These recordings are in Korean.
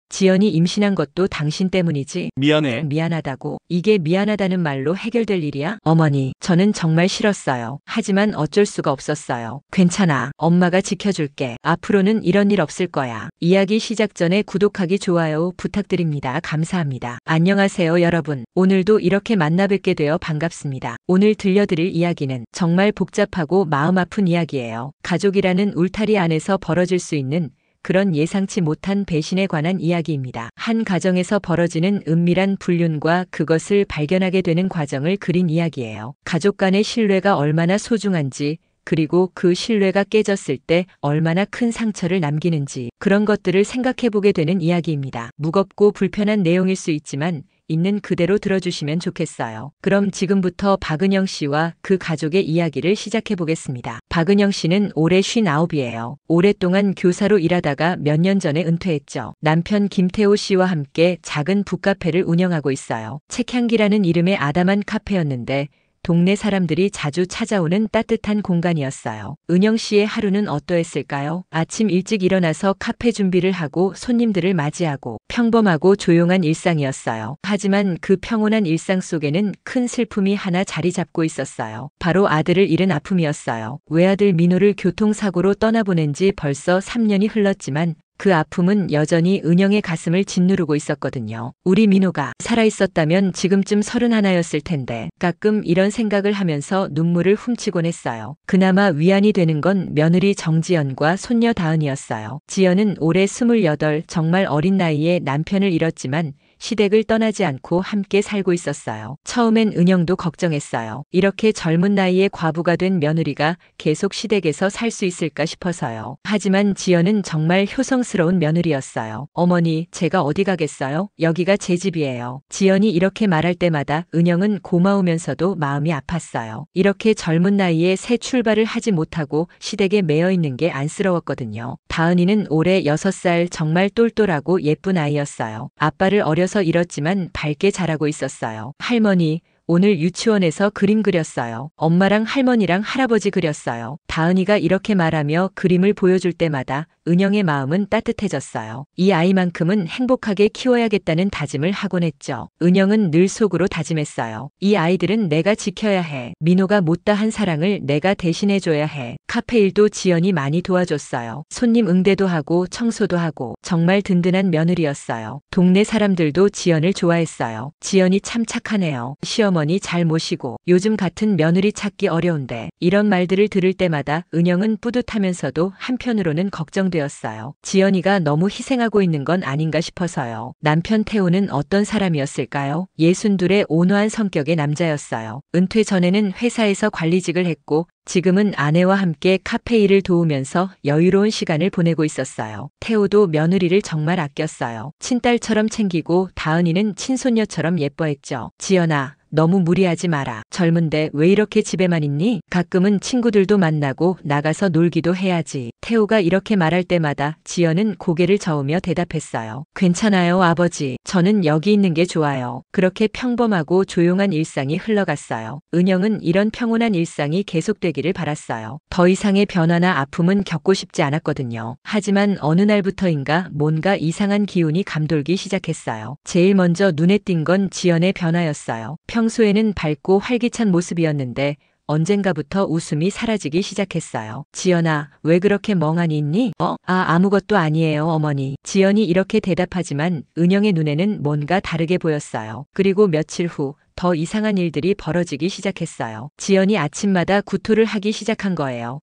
지연이 임신한 것도 당신 때문이지. 미안해. 미안하다고. 이게 미안하다는 말로 해결될 일이야? 어머니, 저는 정말 싫었어요. 하지만 어쩔 수가 없었어요. 괜찮아. 엄마가 지켜줄게. 앞으로는 이런 일 없을 거야. 이야기 시작 전에 구독하기, 좋아요 부탁드립니다. 감사합니다. 안녕하세요, 여러분. 오늘도 이렇게 만나 뵙게 되어 반갑습니다. 오늘 들려드릴 이야기는 정말 복잡하고 마음 아픈 이야기예요. 가족이라는 울타리 안에서 벌어질 수 있는 그런 예상치 못한 배신에 관한 이야기입니다. 한 가정에서 벌어지는 은밀한 불륜과 그것을 발견하게 되는 과정을 그린 이야기예요. 가족 간의 신뢰가 얼마나 소중한지, 그리고 그 신뢰가 깨졌을 때 얼마나 큰 상처를 남기는지, 그런 것들을 생각해보게 되는 이야기입니다. 무겁고 불편한 내용일 수 있지만 있는 그대로 들어주시면 좋겠어요. 그럼 지금부터 박은영 씨와 그 가족의 이야기를 시작해 보겠습니다. 박은영 씨는 올해 59이에요. 오랫동안 교사로 일하다가 몇 년 전에 은퇴했죠. 남편 김태호 씨와 함께 작은 북카페를 운영하고 있어요. 책향기라는 이름의 아담한 카페였는데 동네 사람들이 자주 찾아오는 따뜻한 공간이었어요. 은영 씨의 하루는 어떠했을까요? 아침 일찍 일어나서 카페 준비를 하고 손님들을 맞이하고 평범하고 조용한 일상이었어요. 하지만 그 평온한 일상 속에는 큰 슬픔이 하나 자리 잡고 있었어요. 바로 아들을 잃은 아픔이었어요. 외아들 민호를 교통사고로 떠나보낸 지 벌써 3년이 흘렀지만 그 아픔은 여전히 은영의 가슴을 짓누르고 있었거든요. 우리 민호가 살아있었다면 지금쯤 31였을 텐데. 가끔 이런 생각을 하면서 눈물을 훔치곤 했어요. 그나마 위안이 되는 건 며느리 정지연과 손녀 다은이었어요. 지연은 올해 28, 정말 어린 나이에 남편을 잃었지만 시댁을 떠나지 않고 함께 살고 있었어요. 처음엔 은영도 걱정했어요. 이렇게 젊은 나이에 과부가 된 며느리가 계속 시댁에서 살 수 있을까 싶어서요. 하지만 지연은 정말 효성스러운 며느리였어요. 어머니, 제가 어디 가겠어요? 여기가 제 집이에요. 지연이 이렇게 말할 때마다 은영은 고마우면서도 마음이 아팠어요. 이렇게 젊은 나이에 새 출발을 하지 못하고 시댁에 매여 있는 게 안쓰러웠거든요. 다은이는 올해 6살, 정말 똘똘하고 예쁜 아이였어요. 아빠를 어려서 잃었지만 밝게 자라고 있었어요. 할머니, 오늘 유치원에서 그림 그렸어요. 엄마랑 할머니랑 할아버지 그렸어요. 다은이가 이렇게 말하며 그림을 보여줄 때마다 은영의 마음은 따뜻해졌어요. 이 아이만큼은 행복하게 키워야겠다는 다짐을 하곤 했죠. 은영은 늘 속으로 다짐했어요. 이 아이들은 내가 지켜야 해. 민호가 못다한 사랑을 내가 대신해줘야 해. 카페 일도 지연이 많이 도와줬어요. 손님 응대도 하고 청소도 하고 정말 든든한 며느리였어요. 동네 사람들도 지연을 좋아했어요. 지연이 참 착하네요. 시어머니 잘 모시고 요즘 같은 며느리 찾기 어려운데. 이런 말들을 들을 때마다 은영은 뿌듯하면서도 한편으로는 걱정되었어요. 지연이가 너무 희생하고 있는 건 아닌가 싶어서요. 남편 태호는 어떤 사람이었을까요? 62의 온화한 성격의 남자였어요. 은퇴 전에는 회사에서 관리직을 했고 지금은 아내와 함께 카페 일을 도우면서 여유로운 시간을 보내고 있었어요. 태호도 며느리를 정말 아꼈어요. 친딸처럼 챙기고 다은이는 친손녀처럼 예뻐했죠. 지연아, 너무 무리하지 마라. 젊은데 왜 이렇게 집에만 있니? 가끔은 친구들도 만나고 나가서 놀기도 해야지. 태호가 이렇게 말할 때마다 지연은 고개를 저으며 대답했어요. 괜찮아요, 아버지. 저는 여기 있는 게 좋아요. 그렇게 평범하고 조용한 일상이 흘러갔어요. 은영은 이런 평온한 일상이 계속되기를 바랐어요. 더 이상의 변화나 아픔은 겪고 싶지 않았거든요. 하지만 어느 날부터인가 뭔가 이상한 기운이 감돌기 시작했어요. 제일 먼저 눈에 띈 건 지연의 변화였어요. 평소에는 밝고 활기찬 모습이었는데 언젠가부터 웃음이 사라지기 시작했어요. 지연아, 왜 그렇게 멍하니 있니? 아무것도 아니에요, 어머니. 지연이 이렇게 대답하지만 은영의 눈에는 뭔가 다르게 보였어요. 그리고 며칠 후 더 이상한 일들이 벌어지기 시작했어요. 지연이 아침마다 구토를 하기 시작한 거예요.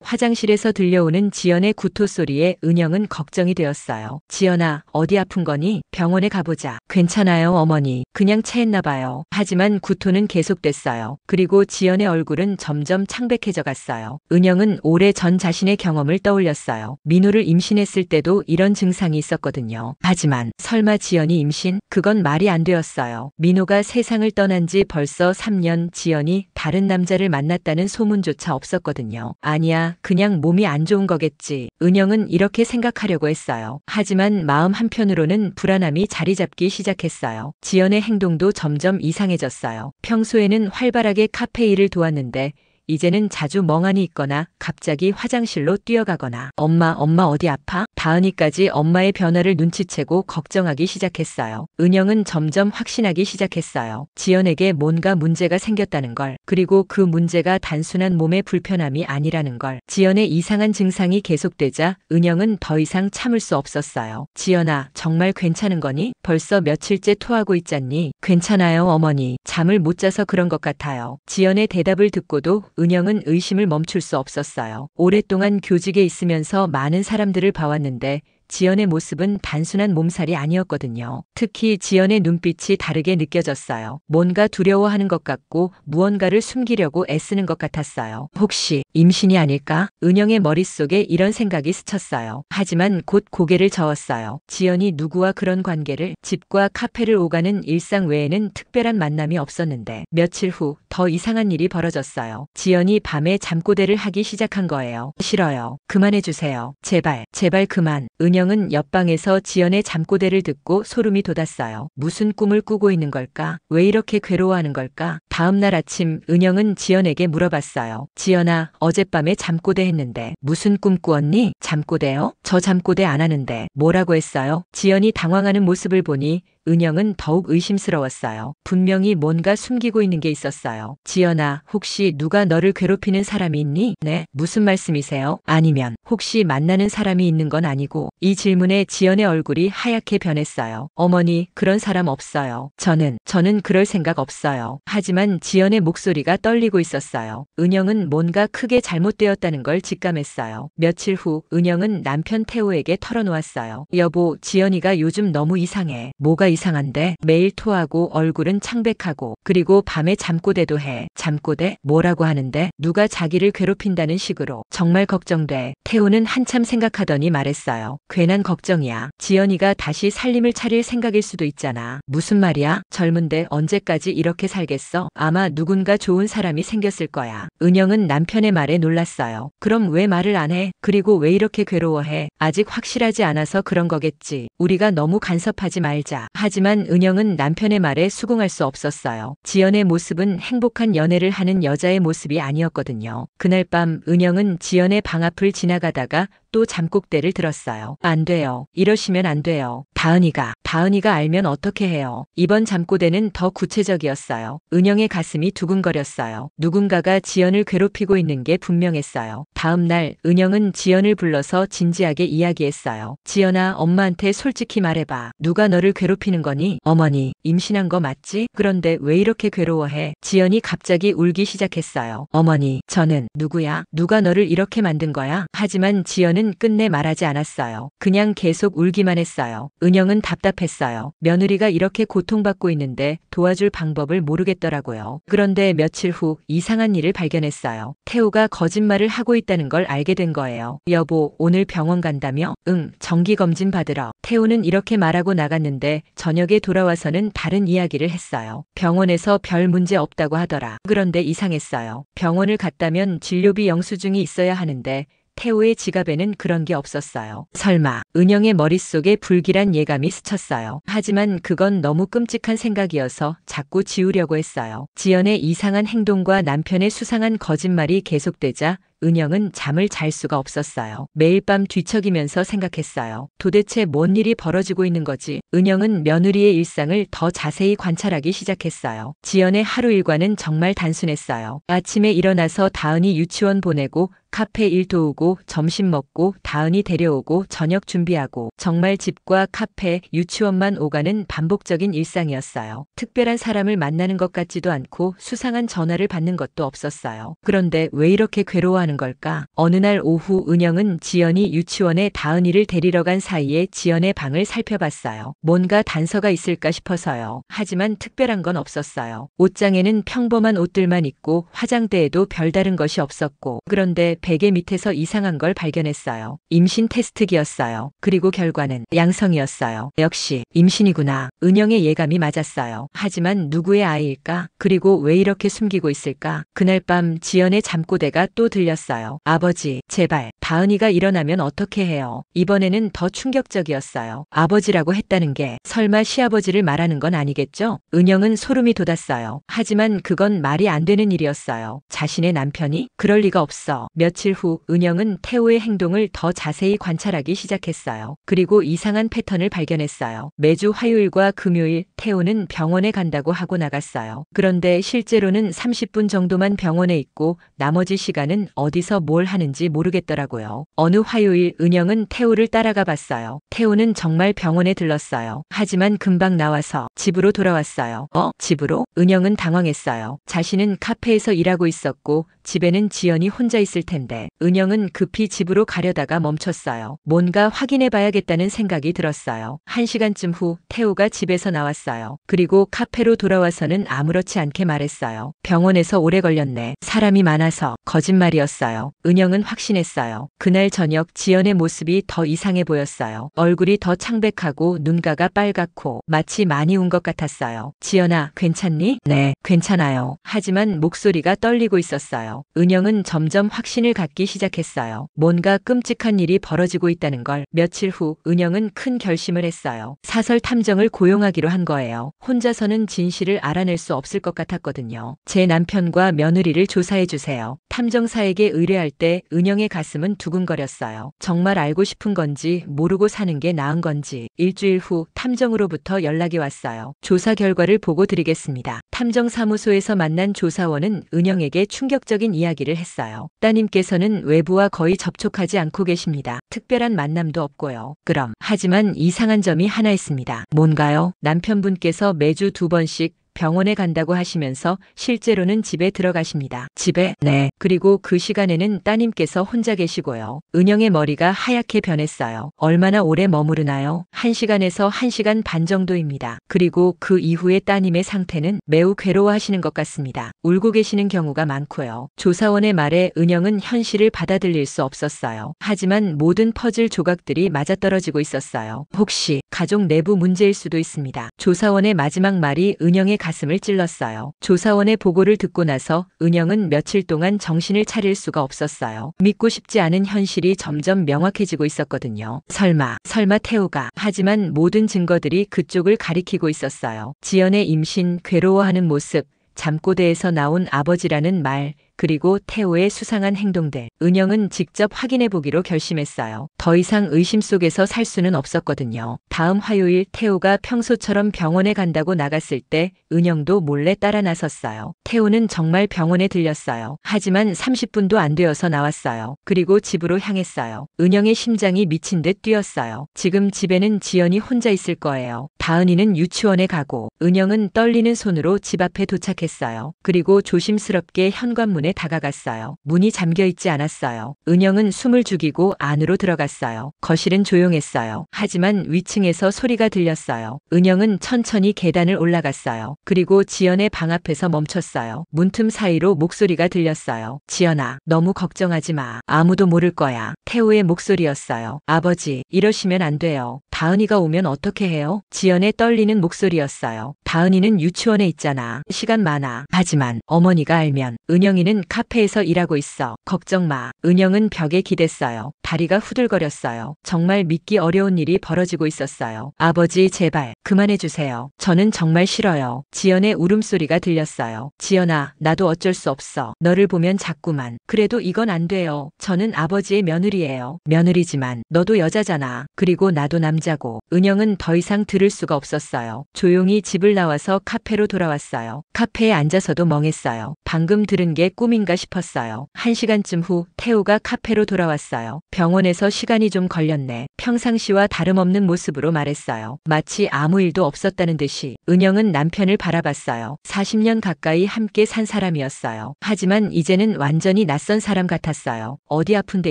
화장실에서 들려오는 지연의 구토 소리에 은영은 걱정이 되었어요. 지연아, 어디 아픈 거니? 병원에 가보자. 괜찮아요, 어머니. 그냥 체했나 봐요. 하지만 구토는 계속됐어요. 그리고 지연의 얼굴은 점점 창백해져 갔어요. 은영은 오래 전 자신의 경험을 떠올렸어요. 민호를 임신했을 때도 이런 증상이 있었거든요. 하지만 설마 지연이 임신? 그건 말이 안 되었어요. 민호가 세상을 떠난 지 벌써 3년, 지연이 다른 남자를 만났다는 소문조차 없었거든요. 아니야, 그냥 몸이 안 좋은 거겠지. 은영은 이렇게 생각하려고 했어요. 하지만 마음 한편으로는 불안함이 자리 잡기 시작했어요. 지연의 행동도 점점 이상해졌어요. 평소에는 활발하게 카페 일을 도왔는데 이제는 자주 멍하니 있거나 갑자기 화장실로 뛰어가거나 엄마 어디 아파? 다은이까지 엄마의 변화를 눈치채고 걱정하기 시작했어요. 은영은 점점 확신하기 시작했어요. 지연에게 뭔가 문제가 생겼다는 걸, 그리고 그 문제가 단순한 몸의 불편함이 아니라는 걸. 지연의 이상한 증상이 계속되자 은영은 더 이상 참을 수 없었어요. 지연아, 정말 괜찮은 거니? 벌써 며칠째 토하고 있잖니? 괜찮아요, 어머니. 잠을 못 자서 그런 것 같아요. 지연의 대답을 듣고도 은영은 의심을 멈출 수 없었어요. 오랫동안 교직에 있으면서 많은 사람들을 봐왔는데 지연의 모습은 단순한 몸살이 아니었거든요. 특히 지연의 눈빛이 다르게 느껴졌어요. 뭔가 두려워하는 것 같고 무언가를 숨기려고 애쓰는 것 같았어요. 혹시 임신이 아닐까? 은영의 머릿속에 이런 생각이 스쳤어요. 하지만 곧 고개를 저었어요. 지연이 누구와 그런 관계를, 집과 카페를 오가는 일상 외에는 특별한 만남이 없었는데 며칠 후 더 이상한 일이 벌어졌어요. 지연이 밤에 잠꼬대를 하기 시작한 거예요. 싫어요. 그만해주세요. 제발 그만. 은영은 옆방에서 지연의 잠꼬대를 듣고 소름이 돋았어요. 무슨 꿈을 꾸고 있는 걸까? 왜 이렇게 괴로워하는 걸까? 다음 날 아침 은영은 지연에게 물어봤어요. 지연아, 어젯밤에 잠꼬대 했는데 무슨 꿈 꾸었니? 잠꼬대요? 저 잠꼬대 안 하는데. 뭐라고 했어요? 지연이 당황하는 모습을 보니 은영은 더욱 의심스러웠어요. 분명히 뭔가 숨기고 있는 게 있었어요. 지연아, 혹시 누가 너를 괴롭히는 사람이 있니? 네, 무슨 말씀이세요? 아니면 혹시 만나는 사람이 있는 건 아니고. 이 질문에 지연의 얼굴이 하얗게 변했어요. 어머니, 그런 사람 없어요. 저는 그럴 생각 없어요. 하지만 지연의 목소리가 떨리고 있었어요. 은영은 뭔가 크게 잘못되었다는 걸 직감했어요. 며칠 후 은영은 남편 태호에게 털어놓았어요. 여보, 지연이가 요즘 너무 이상해. 뭐가 이상한데? 매일 토하고 얼굴은 창백하고, 그리고 밤에 잠꼬대도 해. 잠꼬대? 뭐라고 하는데? 누가 자기를 괴롭힌다는 식으로. 정말 걱정돼. 태호는 한참 생각하더니 말했어요. 괜한 걱정이야. 지연이가 다시 살림을 차릴 생각일 수도 있잖아. 무슨 말이야? 젊은데 언제까지 이렇게 살겠어? 아마 누군가 좋은 사람이 생겼을 거야. 은영은 남편의 말에 놀랐어요. 그럼 왜 말을 안 해? 그리고 왜 이렇게 괴로워해? 아직 확실하지 않아서 그런 거겠지. 우리가 너무 간섭하지 말자. 하지만 은영은 남편의 말에 수긍할 수 없었어요. 지연의 모습은 행복한 연애를 하는 여자의 모습이 아니었거든요. 그날 밤 은영은 지연의 방 앞을 지나가다가 또 잠꼬대를 들었어요. 안 돼요. 이러시면 안 돼요. 다은이가 알면 어떻게 해요? 이번 잠꼬대는 더 구체적이었어요. 은영의 가슴이 두근거렸어요. 누군가가 지연을 괴롭히고 있는 게 분명했어요. 다음 날 은영은 지연을 불러서 진지하게 이야기했어요. 지연아, 엄마한테 솔직히 말해봐. 누가 너를 괴롭히는 거니? 어머니, 임신한 거 맞지? 그런데 왜 이렇게 괴로워해? 지연이 갑자기 울기 시작했어요. 어머니, 저는 누구야? 누가 너를 이렇게 만든 거야? 하지만 지연은 끝내 말하지 않았어요. 그냥 계속 울기만 했어요. 은영은 답답했어요. 며느리가 이렇게 고통받고 있는데 도와줄 방법을 모르겠더라고요. 그런데 며칠 후 이상한 일을 발견했어요. 태호가 거짓말을 하고 있다는 걸 알게 된 거예요. 여보, 오늘 병원 간다며? 응, 정기검진 받으러. 태호는 이렇게 말하고 나갔는데 저녁에 돌아와서는 다른 이야기를 했어요. 병원에서 별 문제 없다고 하더라. 그런데 이상했어요. 병원을 갔다면 진료비 영수증이 있어야 하는데 태호의 지갑에는 그런 게 없었어요. 설마. 은영의 머릿속에 불길한 예감이 스쳤어요. 하지만 그건 너무 끔찍한 생각이어서 자꾸 지우려고 했어요. 지연의 이상한 행동과 남편의 수상한 거짓말이 계속되자 은영은 잠을 잘 수가 없었어요. 매일 밤 뒤척이면서 생각했어요. 도대체 뭔 일이 벌어지고 있는 거지? 은영은 며느리의 일상을 더 자세히 관찰하기 시작했어요. 지연의 하루 일과는 정말 단순했어요. 아침에 일어나서 다은이 유치원 보내고 카페 일 도우고 점심 먹고 다은이 데려오고 저녁 준비하고, 정말 집과 카페, 유치원만 오가는 반복적인 일상이었어요. 특별한 사람을 만나는 것 같지도 않고 수상한 전화를 받는 것도 없었어요. 그런데 왜 이렇게 괴로워하는 걸까? 어느 날 오후 은영은 지연이 유치원에 다은이를 데리러 간 사이에 지연의 방을 살펴봤어요. 뭔가 단서가 있을까 싶어서요. 하지만 특별한 건 없었어요. 옷장에는 평범한 옷들만 있고 화장대에도 별다른 것이 없었고, 그런데 베개 밑에서 이상한 걸 발견했어요. 임신 테스트기였어요. 그리고 결과는 양성이었어요. 역시 임신이구나. 은영의 예감이 맞았어요. 하지만 누구의 아이일까? 그리고 왜 이렇게 숨기고 있을까? 그날 밤 지연의 잠꼬대가 또 들렸어요. 아버지, 제발 다은이가 일어나면 어떻게 해요? 이번에는 더 충격적이었어요. 아버지라고 했다는 게 설마 시아버지를 말하는 건 아니겠죠? 은영은 소름이 돋았어요. 하지만 그건 말이 안 되는 일이었어요. 자신의 남편이? 그럴 리가 없어. 며칠 후 은영은 태호의 행동을 더 자세히 관찰하기 시작했어요. 그리고 이상한 패턴을 발견했어요. 매주 화요일과 금요일 태호는 병원에 간다고 하고 나갔어요. 그런데 실제로는 30분 정도만 병원에 있고 나머지 시간은 어디서 뭘 하는지 모르겠더라고요. 어느 화요일 은영은 태호를 따라가 봤어요. 태호는 정말 병원에 들렀어요. 하지만 금방 나와서 집으로 돌아왔어요. 집으로? 은영은 당황했어요. 자신은 카페에서 일하고 있었고 집에는 지연이 혼자 있을 텐데 은영은 급히 집으로 가려다가 멈췄어요. 뭔가 확인해 봐야겠다는 생각이 들었어요. 1시간쯤 후 태호가 집에서 나왔어요. 그리고 카페로 돌아와서는 아무렇지 않게 말했어요. 병원에서 오래 걸렸네. 사람이 많아서. 거짓말이었어요. 은영은 확신했어요. 그날 저녁 지연의 모습이 더 이상해 보였어요. 얼굴이 더 창백하고 눈가가 빨갛고 마치 많이 운 것 같았어요. 지연아, 괜찮니? 네, 괜찮아요. 하지만 목소리가 떨리고 있었어요. 은영은 점점 확신을 갖기 시작했어요. 뭔가 끔찍한 일이 벌어지고 있다는 걸. 며칠 후 은영은 큰 결심을 했어요. 사설 탐정을 고용하기로 한 거예요. 혼자서는 진실을 알아낼 수 없을 것 같았거든요. 제 남편과 며느리를 조사해 주세요. 탐정사에게 의뢰할 때 은영의 가슴은 두근거렸어요. 정말 알고 싶은 건지 모르고 사는 게 나은 건지. 일주일 후 탐정으로부터 연락이 왔어요. 조사 결과를 보고 드리겠습니다. 탐정사무소에서 만난 조사원은 은영에게 충격적인 이야기를 했어요. 따님께서는 외부와 거의 접촉하지 않고 계십니다. 특별한 만남도 없고요. 그럼 하지만 이상한 점이 하나 있습니다. 뭔가요? 남편분께서 매주 2번씩 병원에 간다고 하시면서 실제로는 집에 들어가십니다. 집에? 네. 그리고 그 시간에는 따님께서 혼자 계시고요. 은영의 머리가 하얗게 변했어요. 얼마나 오래 머무르나요? 1시간에서 1시간 반 정도입니다. 그리고 그 이후에 따님의 상태는 매우 괴로워하시는 것 같습니다. 울고 계시는 경우가 많고요. 조사원의 말에 은영은 현실을 받아들일 수 없었어요. 하지만 모든 퍼즐 조각들이 맞아떨어지고 있었어요. 혹시 가족 내부 문제일 수도 있습니다. 조사원의 마지막 말이 은영의 가슴을 찔렀어요. 조사원의 보고를 듣고 나서 은영은 며칠 동안 정신을 차릴 수가 없었어요. 믿고 싶지 않은 현실이 점점 명확해지고 있었거든요. 설마 태호가. 하지만 모든 증거들이 그쪽을 가리키고 있었어요. 지연의 임신, 괴로워하는 모습, 잠꼬대에서 나온 아버지라는 말, 그리고 태호의 수상한 행동들. 은영은 직접 확인해 보기로 결심했어요. 더 이상 의심 속에서 살 수는 없었거든요. 다음 화요일 태호가 평소처럼 병원에 간다고 나갔을 때 은영도 몰래 따라 나섰어요. 태호는 정말 병원에 들렸어요. 하지만 30분도 안 되어서 나왔어요. 그리고 집으로 향했어요. 은영의 심장이 미친 듯 뛰었어요. 지금 집에는 지연이 혼자 있을 거예요. 다은이는 유치원에 가고 은영은 떨리는 손으로 집 앞에 도착했어요. 그리고 조심스럽게 현관문에 다가갔어요. 문이 잠겨 있지 않았어요. 은영은 숨을 죽이고 안으로 들어갔어요. 거실은 조용했어요. 하지만 위층에서 소리가 들렸어요. 은영은 천천히 계단을 올라갔어요. 그리고 지연의 방 앞에서 멈췄어요. 문틈 사이로 목소리가 들렸어요. 지연아, 너무 걱정하지 마. 아무도 모를 거야. 태호의 목소리였어요. 아버지, 이러시면 안 돼요. 다은이가 오면 어떻게 해요? 지연의 떨리는 목소리였어요. 다은이는 유치원에 있잖아. 시간 많아. 하지만 어머니가 알면. 은영이는 카페에서 일하고 있어. 걱정 마. 은영은 벽에 기댔어요. 다리가 후들거렸어요. 정말 믿기 어려운 일이 벌어지고 있었어요. 아버지, 제발 그만해주세요. 저는 정말 싫어요. 지연의 울음소리가 들렸어요. 지연아, 나도 어쩔 수 없어. 너를 보면 자꾸만. 그래도 이건 안 돼요. 저는 아버지의 며느리예요. 며느리지만 너도 여자잖아. 그리고 나도 남자고. 은영은 더 이상 들을 수가 없었어요. 조용히 집을 나와서 카페로 돌아왔어요. 카페에 앉아서도 멍했어요. 방금 들은 게 꿈인가 싶었어요. 1시간쯤 후 태호가 카페로 돌아왔어요. 병원에서 시간이 좀 걸렸네. 평상시와 다름없는 모습으로 말했어요. 마치 아무 일도 없었다는 듯이. 은영은 남편을 바라봤어요. 40년 가까이 함께 산 사람이었어요. 하지만 이제는 완전히 낯선 사람 같았어요. 어디 아픈 데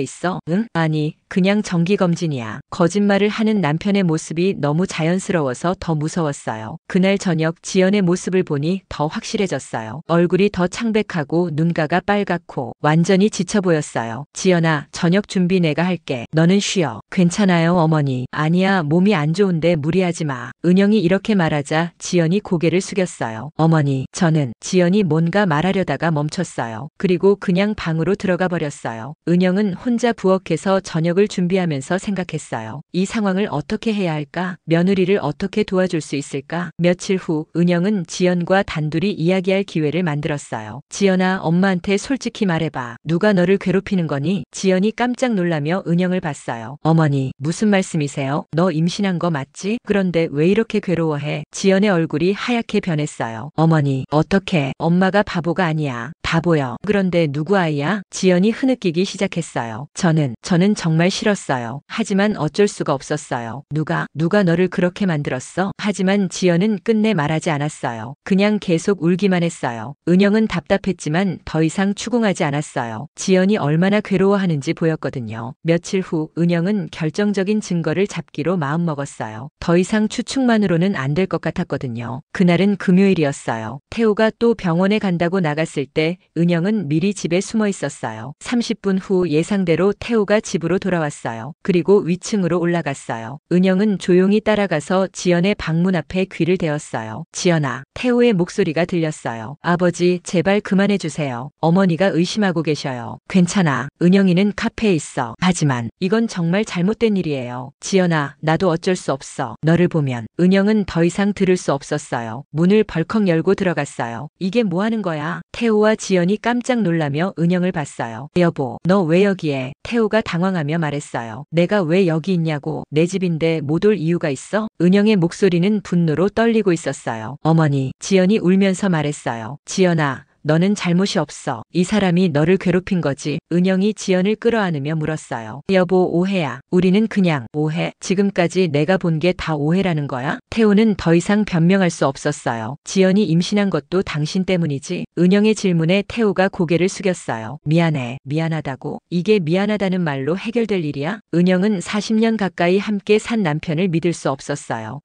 있어? 응? 아니, 그냥 정기검진이야. 거짓말을 하는 남편 남편의 모습이 너무 자연스러워서 더 무서웠어요. 그날 저녁 지연의 모습을 보니 더 확실해졌어요. 얼굴이 더 창백하고 눈가가 빨갛고 완전히 지쳐 보였어요. 지연아, 저녁 준비 내가 할게. 너는 쉬어. 괜찮아요, 어머니. 아니야, 몸이 안 좋은데 무리하지 마. 은영이 이렇게 말하자 지연이 고개를 숙였어요. 어머니, 저는. 지연이 뭔가 말하려다가 멈췄어요. 그리고 그냥 방으로 들어가 버렸어요. 은영은 혼자 부엌에서 저녁을 준비하면서 생각했어요. 이 상황을 어떻게 해야 할까? 며느리를 어떻게 도와줄 수 있을까? 며칠 후 은영은 지연과 단둘이 이야기할 기회를 만들었어요. 지연아, 엄마한테 솔직히 말해봐. 누가 너를 괴롭히는 거니? 지연이 깜짝 놀라며 은영을 봤어요. 어머니, 무슨 말씀이세요? 너 임신한 거 맞지? 그런데 왜 이렇게 괴로워해? 지연의 얼굴이 하얗게 변했어요. 어머니, 어떻게? 엄마가 바보가 아니야. 바보요. 그런데 누구 아이야? 지연이 흐느끼기 시작했어요. 저는 정말 싫었어요. 하지만 어쩔 수가 없었어요. 누가 너를 그렇게 만들었어? 하지만 지연은 끝내 말하지 않았어요. 그냥 계속 울기만 했어요. 은영은 답답했지만 더 이상 추궁하지 않았어요. 지연이 얼마나 괴로워하는지 보였거든요. 며칠 후 은영은 결정적인 증거를 잡기로 마음먹었어요. 더 이상 추측만으로는 안 될 것 같았거든요. 그날은 금요일이었어요. 태호가 또 병원에 간다고 나갔을 때 은영은 미리 집에 숨어 있었어요. 30분 후 예상대로 태호가 집으로 돌아왔어요. 그리고 위층으로 올라갔어요. 은영은 조용히 따라가서 지연의 방문 앞에 귀를 대었어요. 지연아, 태호의 목소리가 들렸어요. 아버지, 제발 그만해 주세요. 어머니가 의심하고 계셔요. 괜찮아. 은영이는 카페에 있어. 하지만 이건 정말 잘못된 일이에요. 지연아, 나도 어쩔 수 없어. 너를 보면. 은영은 더 이상 들을 수 없었어요. 문을 벌컥 열고 들어갔어요. 이게 뭐 하는 거야? 태호와 지연이 깜짝 놀라며 은영을 봤어요. 여보, 너 왜 여기에? 태호가 당황하며 말했어요. 내가 왜 여기 있냐고. 내 집인데 못 올 이유가 있어? 은영의 목소리는 분노로 떨리고 있었어요. 어머니, 지연이 울면서 말했어요. 지연아, 너는 잘못이 없어. 이 사람이 너를 괴롭힌 거지. 은영이 지연을 끌어안으며 물었어요. 여보, 오해야. 우리는 그냥 오해. 지금까지 내가 본 게 다 오해라는 거야? 태호는 더 이상 변명할 수 없었어요. 지연이 임신한 것도 당신 때문이지. 은영의 질문에 태호가 고개를 숙였어요. 미안해. 미안하다고? 이게 미안하다는 말로 해결될 일이야? 은영은 40년 가까이 함께 산 남편을 믿을 수 없었어요.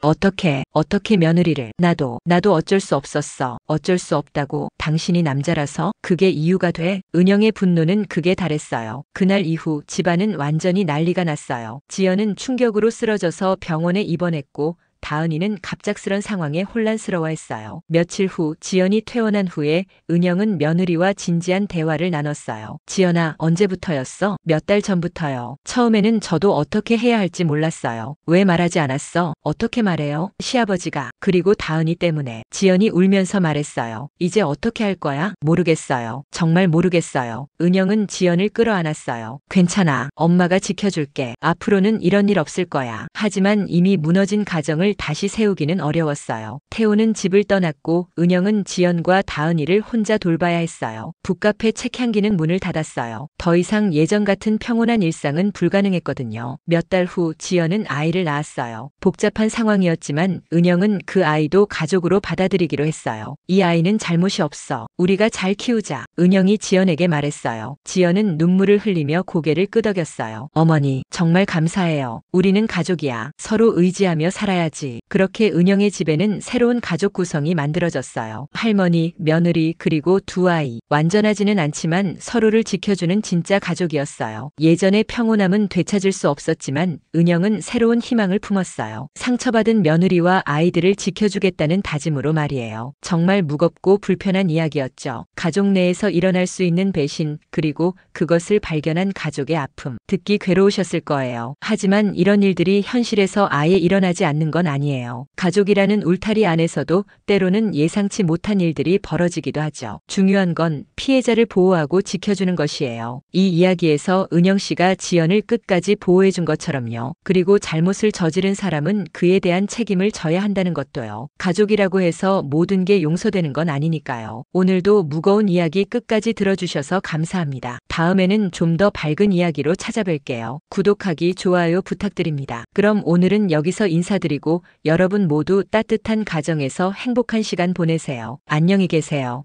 어떻게 며느리를. 나도 어쩔 수 없었어. 어쩔 수 없다고. 당신이 남자라서 그게 이유가 돼? 은영의 분노는 극에 달했어요. 그날 이후 집안은 완전히 난리가 났어요. 지연은 충격으로 쓰러져서 병원에 입원했고 다은이는 갑작스런 상황에 혼란스러워했어요. 며칠 후 지연이 퇴원한 후에 은영은 며느리와 진지한 대화를 나눴어요. 지연아, 언제부터였어? 몇 달 전부터요. 처음에는 저도 어떻게 해야 할지 몰랐어요. 왜 말하지 않았어? 어떻게 말해요? 시아버지가. 그리고 다은이 때문에. 지연이 울면서 말했어요. 이제 어떻게 할 거야? 모르겠어요. 정말 모르겠어요. 은영은 지연을 끌어안았어요. 괜찮아. 엄마가 지켜줄게. 앞으로는 이런 일 없을 거야. 하지만 이미 무너진 가정을 다시 세우기는 어려웠어요. 태호는 집을 떠났고 은영은 지연과 다은이를 혼자 돌봐야 했어요. 북카페 책향기는 문을 닫았어요. 더 이상 예전 같은 평온한 일상은 불가능했거든요. 몇 달 후 지연은 아이를 낳았어요. 복잡한 상황이었지만 은영은 그 아이도 가족으로 받아들이기로 했어요. 이 아이는 잘못이 없어. 우리가 잘 키우자. 은영이 지연에게 말했어요. 지연은 눈물을 흘리며 고개를 끄덕였어요. 어머니, 정말 감사해요. 우리는 가족이야. 서로 의지하며 살아야지. 그렇게 은영의 집에는 새로운 가족 구성이 만들어졌어요. 할머니, 며느리, 그리고 두 아이. 완전하지는 않지만 서로를 지켜주는 진짜 가족이었어요. 예전의 평온함은 되찾을 수 없었지만 은영은 새로운 희망을 품었어요. 상처받은 며느리와 아이들을 지켜주겠다는 다짐으로 말이에요. 정말 무겁고 불편한 이야기였죠. 가족 내에서 일어날 수 있는 배신, 그리고 그것을 발견한 가족의 아픔. 듣기 괴로우셨을 거예요. 하지만 이런 일들이 현실에서 아예 일어나지 않는 건 아니에요. 가족이라는 울타리 안에서도 때로는 예상치 못한 일들이 벌어지기도 하죠. 중요한 건 피해자를 보호하고 지켜주는 것이에요. 이 이야기에서 은영 씨가 지연을 끝까지 보호해준 것처럼요. 그리고 잘못을 저지른 사람은 그에 대한 책임을 져야 한다는 것도요. 가족이라고 해서 모든 게 용서되는 건 아니니까요. 오늘도 무거운 이야기 끝까지 들어주셔서 감사합니다. 다음에는 좀 더 밝은 이야기로 찾아뵐게요. 구독하기, 좋아요 부탁드립니다. 그럼 오늘은 여기서 인사드리고 여러분 모두 따뜻한 가정에서 행복한 시간 보내세요. 안녕히 계세요.